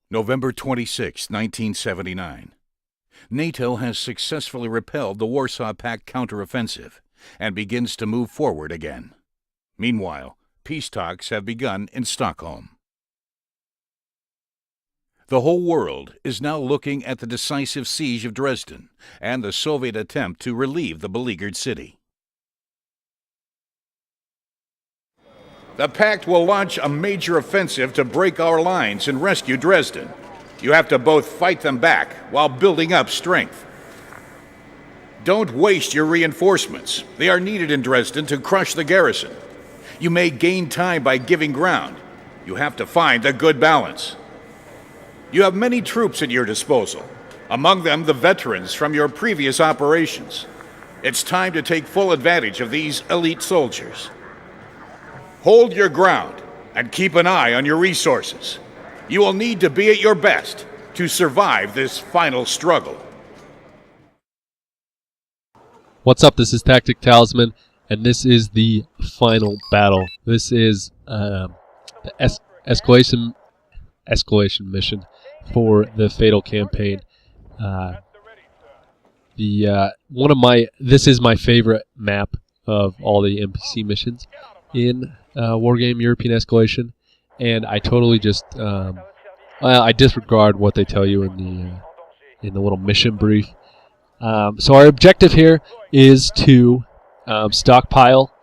November 26, 1979. NATO has successfully repelled the Warsaw Pact counteroffensive and begins to move forward again. Meanwhile, peace talks have begun in Stockholm. The whole world is now looking at the decisive siege of Dresden and the Soviet attempt to relieve the beleaguered city. The Pact will launch a major offensive to break our lines and rescue Dresden. You have to both fight them back while building up strength. Don't waste your reinforcements. They are needed in Dresden to crush the garrison. You may gain time by giving ground. You have to find a good balance. You have many troops at your disposal, among them the veterans from your previous operations. It's time to take full advantage of these elite soldiers. Hold your ground and keep an eye on your resources. You will need to be at your best to survive this final struggle. What's up? This is Talisman, and this is the final battle. This is the Escalation mission for the Fatal campaign. This is my favorite map of all the NPC missions in Wargame European Escalation, and I totally just I disregard what they tell you in the little mission brief. So our objective here is to stockpile.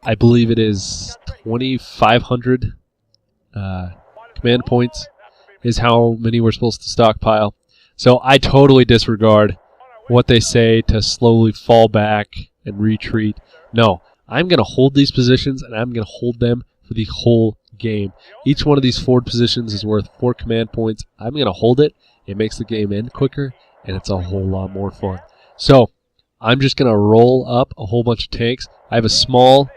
I believe it is 2,500 command points is how many we're supposed to stockpile. So I totally disregard what they say to slowly fall back and retreat. No, I'm going to hold these positions, and I'm going to hold them for the whole game. Each one of these forward positions is worth 4 command points. I'm going to hold it. It makes the game end quicker, and it's a whole lot more fun. So I'm just going to roll up a whole bunch of tanks. I have a small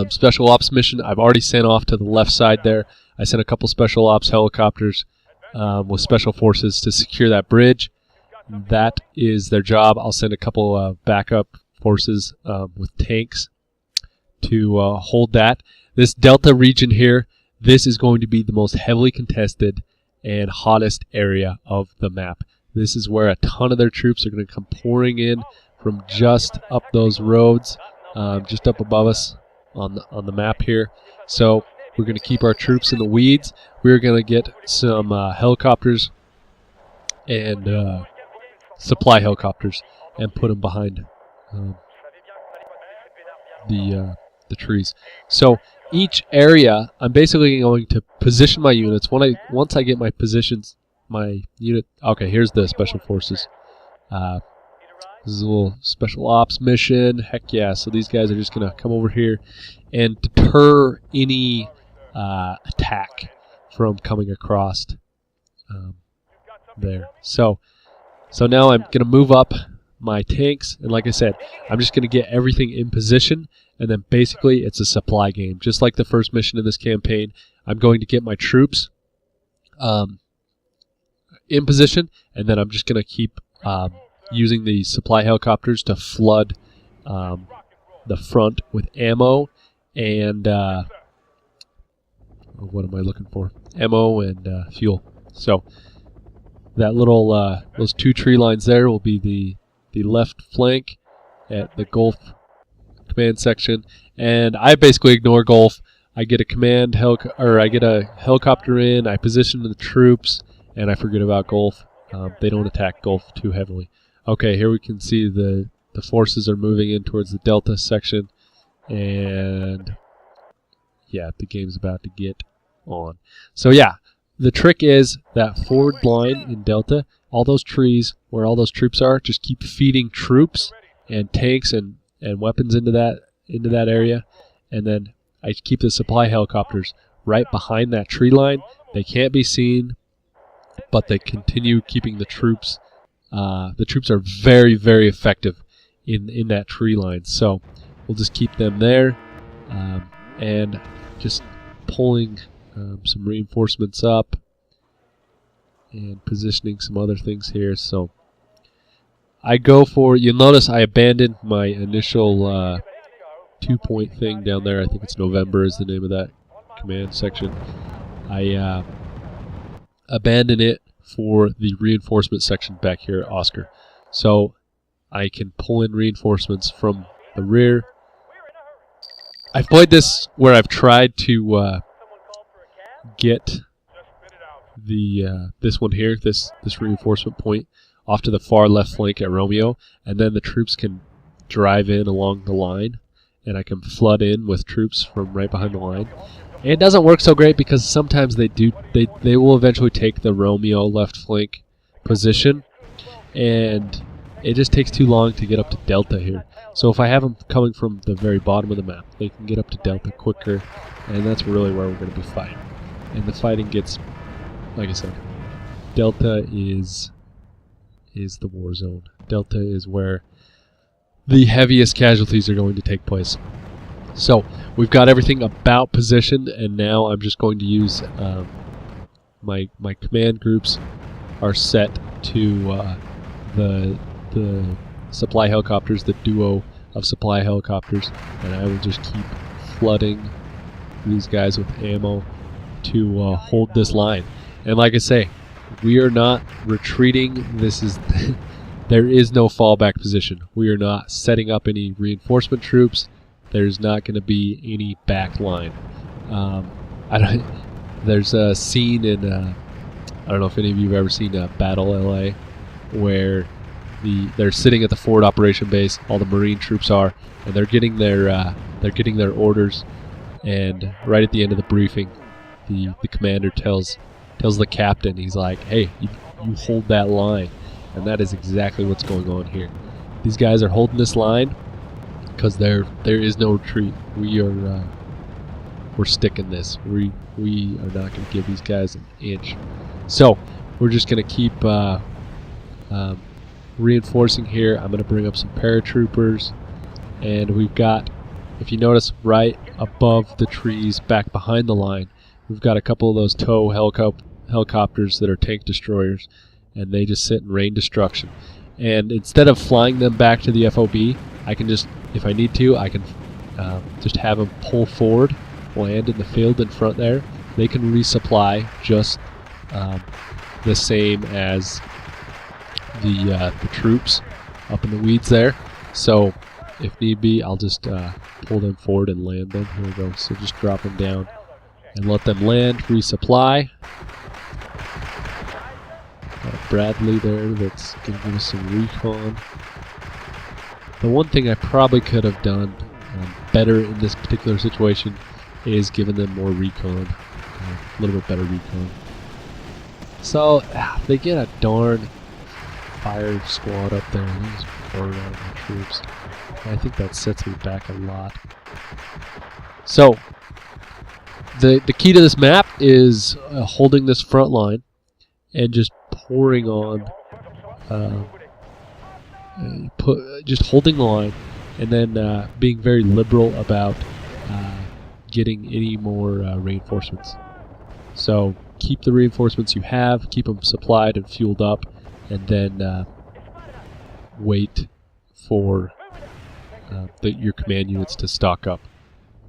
special ops mission I've already sent off to the left side there. I sent a couple special ops helicopters with special forces to secure that bridge. That is their job. I'll send a couple backup forces with tanks to hold that. This Delta region here, this is going to be the most heavily contested and hottest area of the map. This is where a ton of their troops are going to come pouring in from just up those roads, just up above us on the map here. So we're going to keep our troops in the weeds. We're going to get some helicopters and supply helicopters and put them behind the trees. So each area, I'm basically going to position my units. Once I get my positions, my unit. Okay, here's the special forces. This is a little special ops mission. Heck yeah! So these guys are just gonna come over here and deter any attack from coming across there. So now I'm gonna move up my tanks, and like I said, I'm just gonna get everything in position, and then basically it's a supply game, just like the first mission in this campaign. I'm going to get my troops in position, and then I'm just going to keep using the supply helicopters to flood the front with ammo and what am I looking for? Ammo and fuel. So that little those 2 tree lines there will be the left flank at the Gulf command section, and I basically ignore Gulf. I get a helicopter in, I position the troops, and I forget about Gulf. They don't attack Gulf too heavily. Okay, here we can see the forces are moving in towards the Delta section, and yeah, the game's about to get on. So yeah, the trick is that forward line in Delta, all those trees where all those troops are, just keep feeding troops and tanks and weapons into that area, and then I keep the supply helicopters right behind that tree line. They can't be seen, but they continue keeping the troops. The troops are very, very effective in that tree line. So we'll just keep them there and just pulling some reinforcements up and positioning some other things here. So I go for, you'll notice I abandoned my initial 2-point thing down there. I think it's November is the name of that command section. I abandon it for the reinforcement section back here at Oscar. So I can pull in reinforcements from the rear. I've played this where I've tried to get the this one here, this reinforcement point, off to the far left flank at Romeo, and then the troops can drive in along the line, and I can flood in with troops from right behind the line. And it doesn't work so great because sometimes they will eventually take the Romeo left flank position, and it just takes too long to get up to Delta here. So if I have them coming from the very bottom of the map, they can get up to Delta quicker, and that's really where we're going to be fighting. And the fighting gets, like I said, Delta is the war zone. Delta is where the heaviest casualties are going to take place. So we've got everything about positioned, and now I'm just going to use my command groups are set to the supply helicopters, the duo of supply helicopters, and I will just keep flooding these guys with ammo to hold this line. And like I say, we are not retreating. This is there is no fallback position. We are not setting up any reinforcement troops. There's not going to be any back line. There's a scene in I don't know if any of you have ever seen Battle LA, where they're sitting at the forward operation base. All the Marine troops are, and they're getting their orders. And right at the end of the briefing, the commander tells the captain, he's like, "Hey, you hold that line," and that is exactly what's going on here. These guys are holding this line because there is no retreat. We're sticking this. We are not going to give these guys an inch. So we're just going to keep reinforcing here. I'm going to bring up some paratroopers, and we've got, if you notice, right above the trees, back behind the line, we've got a couple of those tow helicopters that are tank destroyers, and they just sit and rain destruction. And instead of flying them back to the FOB, I can just, if I need to, I can just have them pull forward, land in the field in front there. They can resupply just the same as the troops up in the weeds there. So if need be, I'll just pull them forward and land them. Here we go. So just drop them down and let them land, resupply. Got a Bradley there that's going to give us some recon. The one thing I probably could have done better in this particular situation is given them more recon, a little bit better recon. So they get a darn fire squad up there, and they just pour around my troops. And I think that sets me back a lot. So the key to this map is holding this front line and just pouring on, just holding the line, and then being very liberal about getting any more reinforcements. So keep the reinforcements you have, keep them supplied and fueled up, and then wait for your command units to stock up.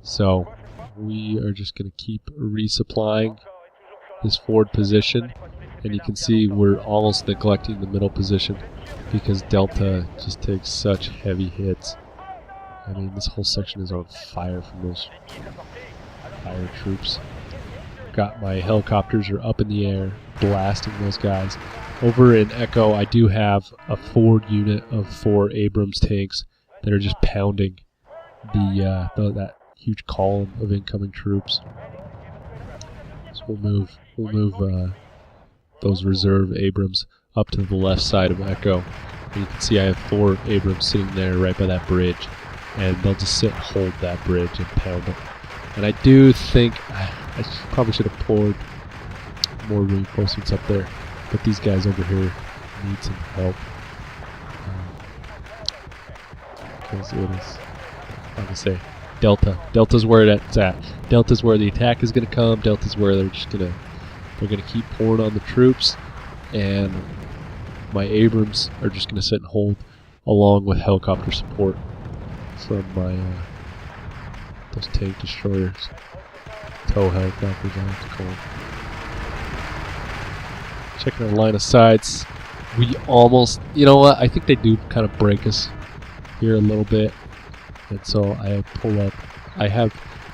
So we are just going to keep resupplying this forward position, and you can see we're almost neglecting the middle position because Delta just takes such heavy hits. I mean, this whole section is on fire from those fire troops. Got my helicopters are up in the air, blasting those guys. Over in Echo, I do have a forward unit of 4 Abrams tanks that are just pounding that huge column of incoming troops. So we'll move those reserve Abrams up to the left side of Echo. And you can see I have 4 Abrams sitting there right by that bridge, and they'll just sit and hold that bridge and pound it. And I do think I probably should have poured more reinforcements up there, but these guys over here need some help. Because it is, like I say, Delta's where it's at. Delta's where the attack is going to come. Delta's where they're going to keep pouring on the troops, and my Abrams are just going to sit and hold, along with helicopter support from my those tank destroyers, tow helicopters, I have to call them. Checking our line of sights. We almost, you know what? I think they do kind of break us here a little bit, and so I pull up.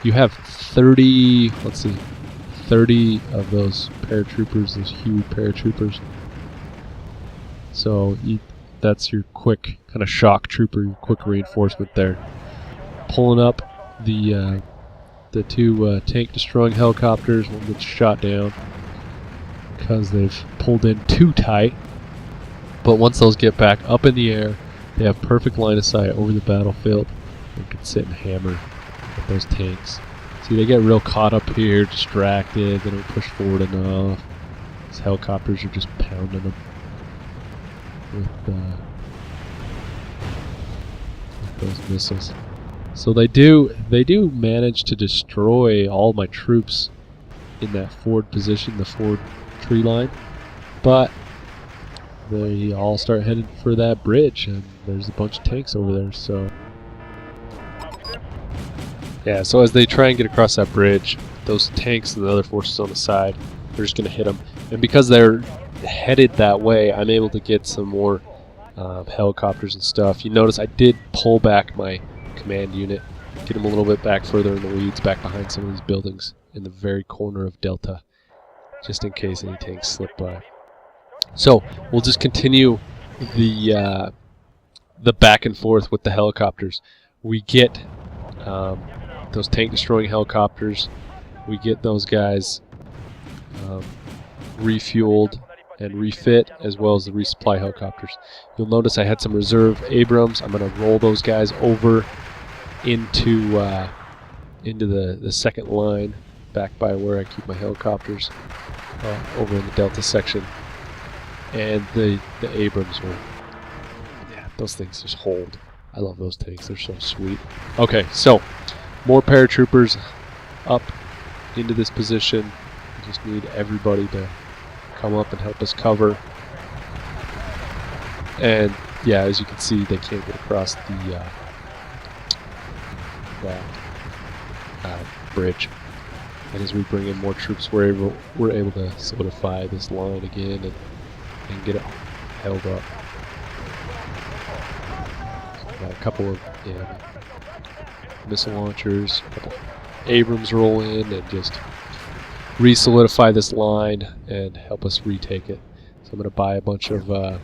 You have 30. Let's see, 30 of those paratroopers. Those huge paratroopers. So that's your quick kind of shock trooper, your quick reinforcement there. Pulling up the two tank destroying helicopters. One gets shot down because they've pulled in too tight. But once those get back up in the air, they have perfect line of sight over the battlefield and can sit and hammer at those tanks. See, they get real caught up here, distracted. They don't push forward enough. These helicopters are just pounding them with those missiles. So they do manage to destroy all my troops in that forward position, the forward tree line, but they all start heading for that bridge, and there's a bunch of tanks over there. So yeah, so as they try and get across that bridge, those tanks and the other forces on the side, they're just going to hit them. And because they're headed that way, I'm able to get some more helicopters and stuff. You notice I did pull back my command unit, get them a little bit back further in the weeds, back behind some of these buildings in the very corner of Delta, just in case any tanks slip by. So we'll just continue the back and forth with the helicopters. We get those tank destroying helicopters. We get those guys refueled and refit, as well as the resupply helicopters. You'll notice I had some reserve Abrams. I'm going to roll those guys over into the second line, back by where I keep my helicopters, over in the Delta section. And the Abrams will, yeah, those things just hold. I love those tanks, they're so sweet. Okay, so more paratroopers up into this position. We just need everybody to come up and help us cover. And yeah, as you can see, they can't get across the bridge. And as we bring in more troops, we're able to solidify this line again and get it held up. Got a couple of missile launchers, a couple Abrams roll in and just re-solidify this line and help us retake it. So I'm going to buy a bunch of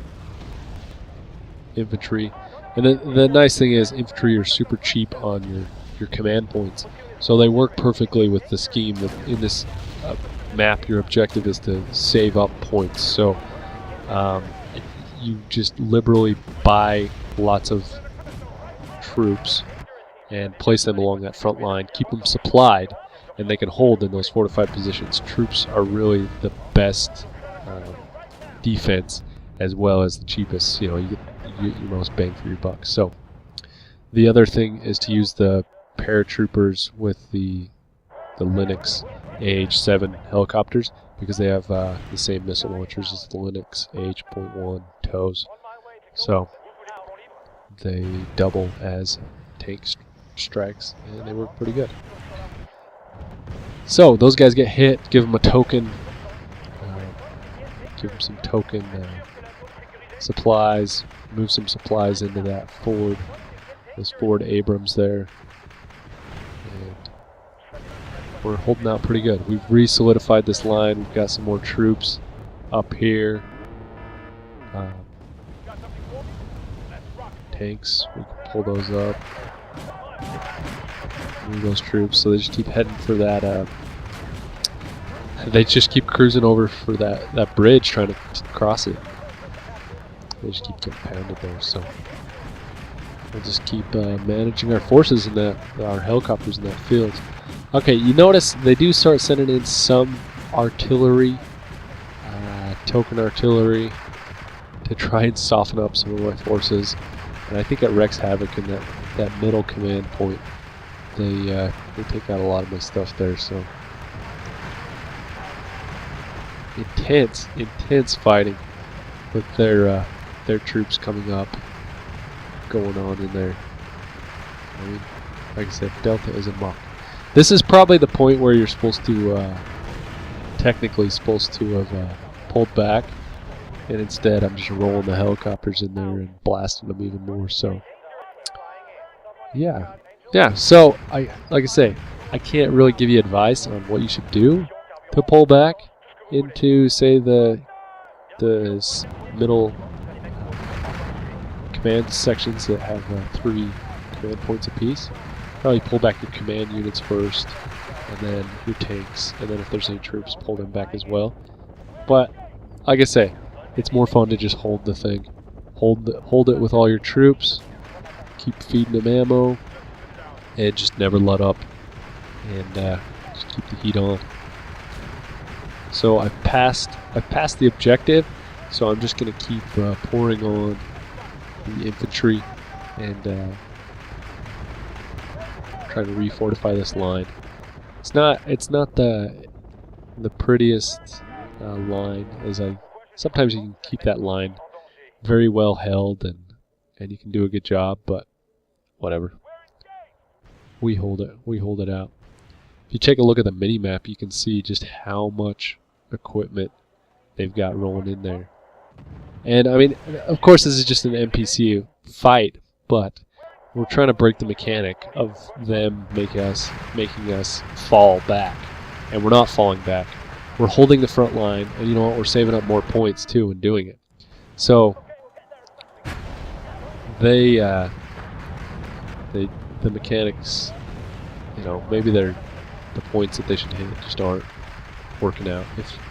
infantry. And the nice thing is, infantry are super cheap on your command points. So they work perfectly with the scheme. In this map, your objective is to save up points. So you just liberally buy lots of troops and place them along that front line, keep them supplied, and they can hold in those fortified positions. Troops are really the best defense, as well as the cheapest. You know, you get your most bang for your buck. So the other thing is to use the paratroopers with the Linux AH-7 helicopters, because they have the same missile launchers as the Linux AH-1 TOWs. So they double as tank strikes, and they work pretty good. So those guys get hit, give them a token, give them some token supplies, move some supplies into that forward, those forward Abrams there, and we're holding out pretty good. We've re-solidified this line. We've got some more troops up here. Tanks, we can pull those up. Move those troops, so they just keep heading for that. They just keep cruising over for that bridge, trying to cross it. They just keep getting pounded there, so we'll just keep managing our forces in our helicopters in that field. Okay, you notice they do start sending in some artillery, token artillery, to try and soften up some of my forces. And I think it wreaks havoc in that middle command point. They take out a lot of my stuff there. So intense fighting with their troops coming up, going on in there. I mean, like I said, Delta is a muck. This is probably the point where you're supposed to, technically supposed to have pulled back, and instead I'm just rolling the helicopters in there and blasting them even more. So yeah. So like I say, I can't really give you advice on what you should do to pull back into, say, the middle command sections that have 3 command points apiece. Probably pull back your command units first, and then your tanks, and then if there's any troops, pull them back as well. But like I say, it's more fun to just hold the thing, hold it with all your troops, keep feeding them ammo, and just never let up, and just keep the heat on. So I've passed the objective, so I'm just going to keep pouring on the infantry and trying to refortify this line. It's not the prettiest line, as sometimes you can keep that line very well held and you can do a good job, but whatever. We hold it out. If you take a look at the mini map, you can see just how much equipment they've got rolling in there. And I mean, of course this is just an NPC fight, but we're trying to break the mechanic of them making us fall back. And we're not falling back. We're holding the front line, and you know what, we're saving up more points too in doing it. So the mechanics, you know, maybe the points that they should hit just aren't working out.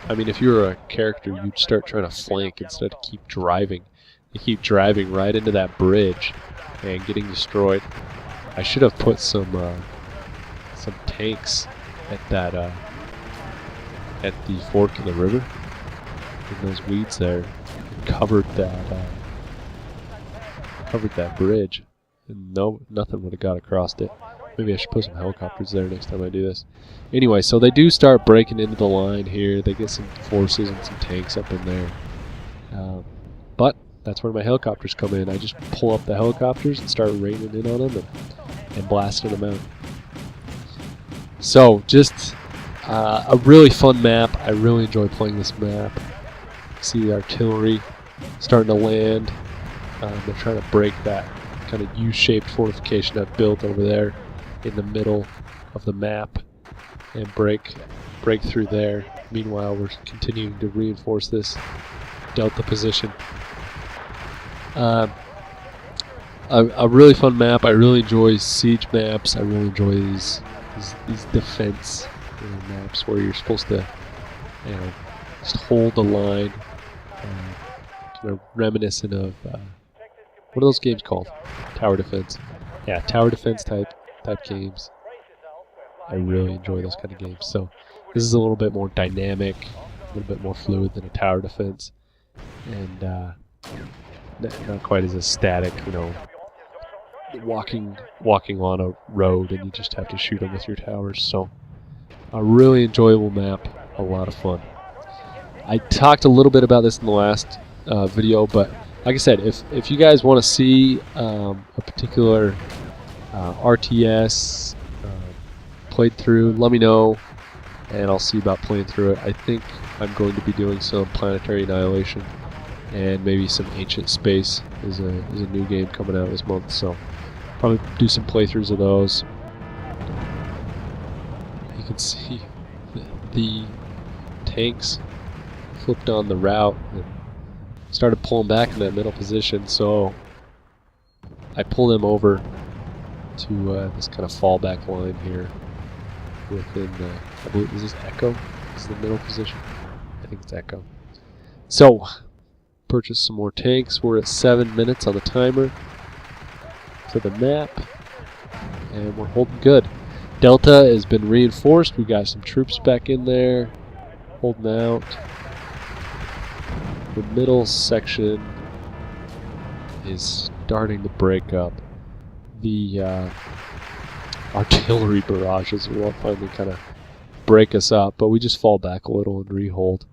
If you were a character, you'd start trying to flank instead of keep driving. You keep driving right into that bridge and getting destroyed. I should have put some tanks at that at the fork in the river, in those weeds there, and covered that bridge, and nothing would have got across it. Maybe I should put some helicopters there next time I do this. Anyway, so they do start breaking into the line here. They get some forces and some tanks up in there. But that's where my helicopters come in. I just pull up the helicopters and start raining in on them and blasting them out. So, just a really fun map. I really enjoy playing this map. See the artillery starting to land. They're trying to break that kind of U-shaped fortification I've built over there in the middle of the map and break through there. Meanwhile, we're continuing to reinforce this delta position. A really fun map. I really enjoy siege maps. I really enjoy these defense maps where you're supposed to, just hold the line. Kind of reminiscent of what are those games called? Tower defense. Yeah, tower defense type games. I really enjoy those kind of games. So this is a little bit more dynamic, a little bit more fluid than a tower defense, and not quite as a static, walking on a road and you just have to shoot them with your towers. So a really enjoyable map, a lot of fun. I talked a little bit about this in the last video, but like I said, if you guys want to see a particular RTS played through, let me know and I'll see about playing through it. I think I'm going to be doing some Planetary Annihilation and maybe some Ancient Space is a new game coming out this month, so probably do some playthroughs of those. You can see the tanks flipped on the route and started pulling back in that middle position, so I pull them over to this kind of fallback line here within I believe, is this Echo? This is the middle position? I think it's Echo. So, purchase some more tanks. We're at 7 minutes on the timer to the map, and we're holding good. Delta has been reinforced. We got some troops back in there, holding out. The middle section is starting to break up. The artillery barrages will finally kind of break us up, but we just fall back a little and rehold.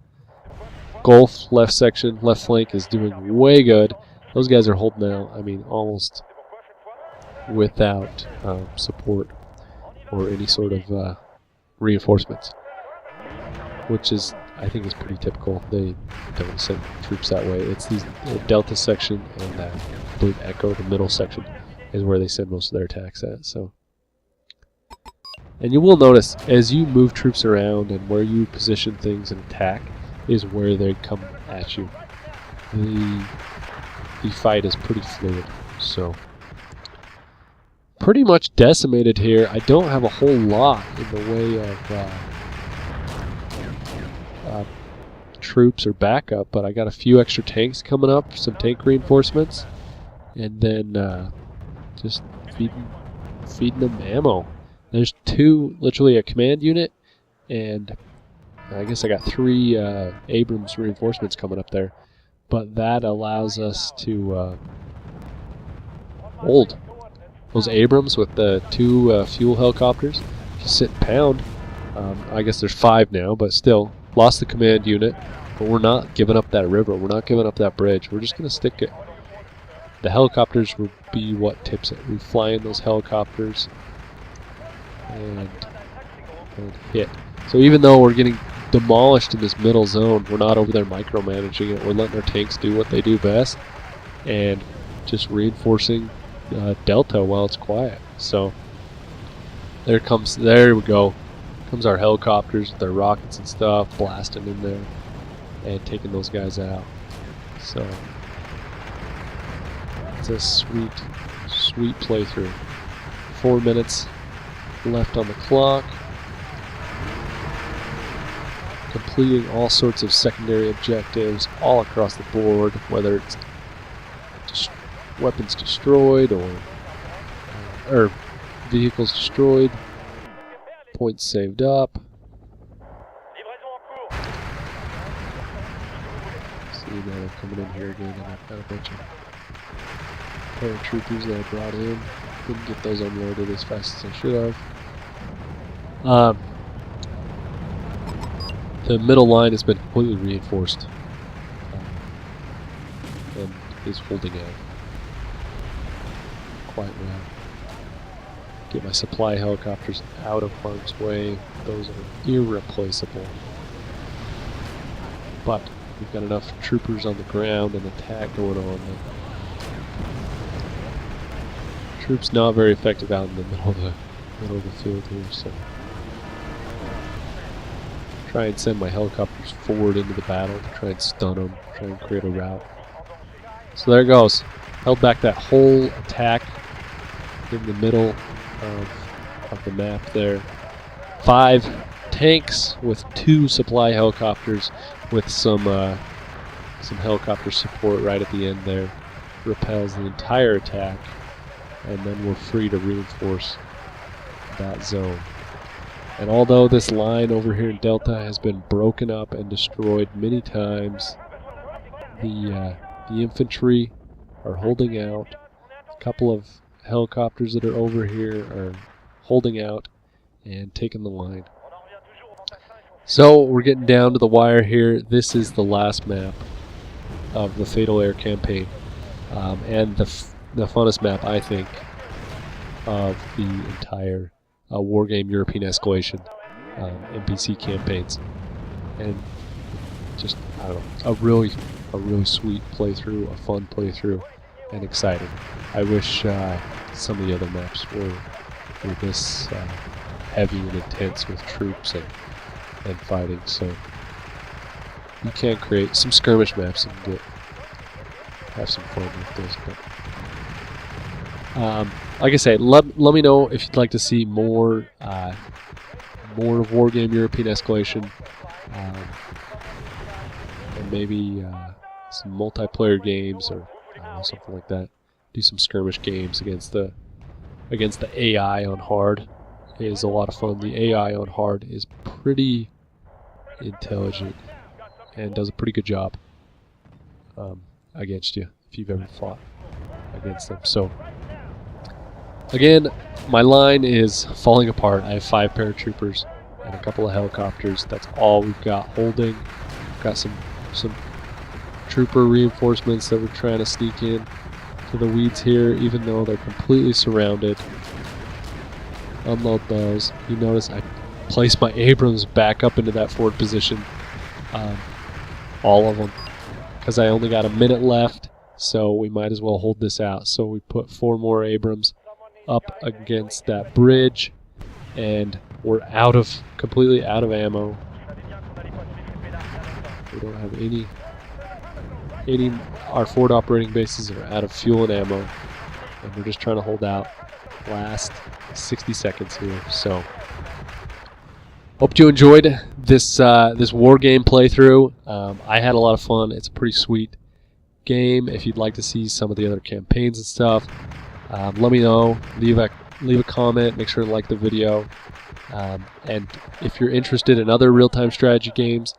Gulf left section, left flank is doing way good. Those guys are holding out, almost without support or any sort of reinforcements, which is I think is pretty typical. They don't send troops that way. It's these Delta section and I believe Echo, the middle section, is where they send most of their attacks at. So, and you will notice as you move troops around and where you position things and attack is where they come at you. The fight is pretty fluid. So, pretty much decimated here. I don't have a whole lot in the way of troops or backup, but I got a few extra tanks coming up, some tank reinforcements, and then just feeding them ammo. There's literally a command unit, and I guess I got 3 Abrams reinforcements coming up there, but that allows us to hold those Abrams with the 2 fuel helicopters. Just sit and pound. I guess there's 5 now, but still lost the command unit. But we're not giving up that river. We're not giving up that bridge. We're just going to stick it. The helicopters will be what tips it. We fly in those helicopters and hit. So even though we're getting demolished in this middle zone, we're not over there micromanaging it. We're letting our tanks do what they do best and just reinforcing Delta while it's quiet. So there we go. Comes our helicopters with their rockets and stuff, blasting in there and taking those guys out. So it's a sweet playthrough. 4 minutes left on the clock. Completing all sorts of secondary objectives all across the board, whether it's weapons destroyed or vehicles destroyed, points saved up. See now they're coming in here again, and I've got a bunch of paratroopers that I brought in. Didn't get those unloaded as fast as I should have. The middle line has been completely reinforced and is holding out quite well. Get my supply helicopters out of harm's way. Those are irreplaceable. But we've got enough troopers on the ground and attack going on. Troops not very effective out in the middle of the field here, so try and send my helicopters forward into the battle to try and stun them, try and create a rout. So there it goes. Held back that whole attack in the middle of the map there. 5 tanks with 2 supply helicopters with some helicopter support right at the end there. Repels the entire attack, and then we're free to reinforce that zone. And although this line over here in Delta has been broken up and destroyed many times, the infantry are holding out. A couple of helicopters that are over here are holding out and taking the line. So we're getting down to the wire here. This is the last map of the Fatal Air campaign, and the funnest map, I think, of the entire Wargame European Escalation NPC campaigns. And just, I don't know, a really sweet playthrough, a fun playthrough, and exciting. I wish some of the other maps were this heavy and intense with troops and fighting. So you can create some skirmish maps and have some fun with this. But like I say, let me know if you'd like to see more of Wargame European Escalation, and maybe some multiplayer games or something like that. Do some skirmish games against the AI on hard. It is a lot of fun. The AI on hard is pretty intelligent and does a pretty good job against you if you've ever fought against them. So again, my line is falling apart. I have 5 paratroopers and a couple of helicopters. That's all we've got holding. We've got some trooper reinforcements that we're trying to sneak in to the weeds here, even though they're completely surrounded. Unload those. You notice I placed my Abrams back up into that forward position all of them, because I only got a minute left, so we might as well hold this out. So we put 4 more Abrams up against that bridge, and we're completely out of ammo. We don't have any our forward operating bases are out of fuel and ammo, and we're just trying to hold out last 60 seconds here. So hope you enjoyed this war game playthrough. I had a lot of fun. It's a pretty sweet game. If you'd like to see some of the other campaigns and stuff, let me know. Leave a comment. Make sure to like the video. And if you're interested in other real-time strategy games,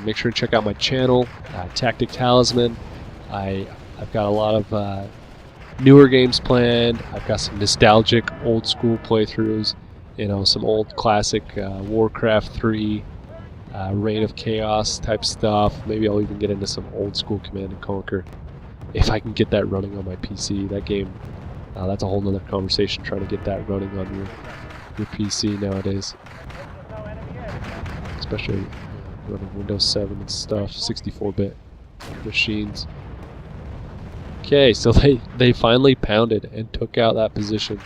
make sure to check out my channel, Tactic Talisman. I've got a lot of newer games planned. I've got some nostalgic old school playthroughs, some old classic Warcraft 3, Reign of Chaos type stuff. Maybe I'll even get into some old school Command and Conquer if I can get that running on my PC. That game, that's a whole nother conversation, trying to get that running on your PC nowadays, especially running Windows 7 and stuff, 64-bit machines. Okay, so they finally pounded and took out that position,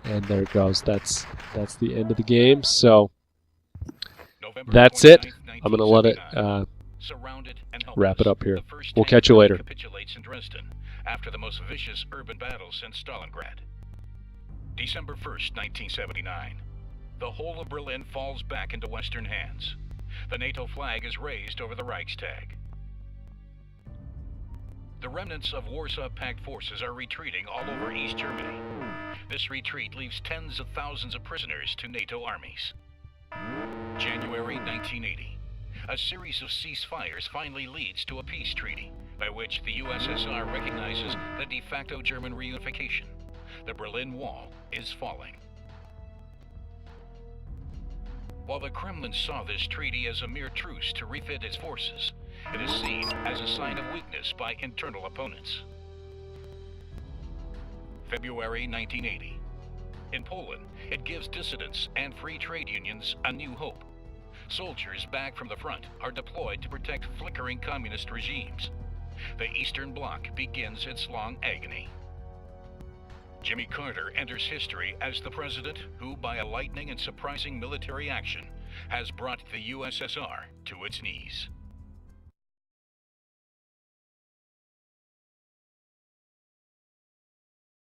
and there it goes. That's the end of the game. So that's it. I'm gonna let it wrap it up here. We'll catch you later. Capitulates in Dresden after the most vicious urban battle since Stalingrad. December 1st, 1979. The whole of Berlin falls back into Western hands. The NATO flag is raised over the Reichstag. The remnants of Warsaw Pact forces are retreating all over East Germany. This retreat leaves tens of thousands of prisoners to NATO armies. January 1980. A series of ceasefires finally leads to a peace treaty, by which the USSR recognizes the de facto German reunification. The Berlin Wall is falling. While the Kremlin saw this treaty as a mere truce to refit its forces, it is seen as a sign of weakness by internal opponents. February 1980. In Poland, it gives dissidents and free trade unions a new hope. Soldiers back from the front are deployed to protect flickering communist regimes. The Eastern Bloc begins its long agony. Jimmy Carter enters history as the president who, by a lightning and surprising military action, has brought the USSR to its knees.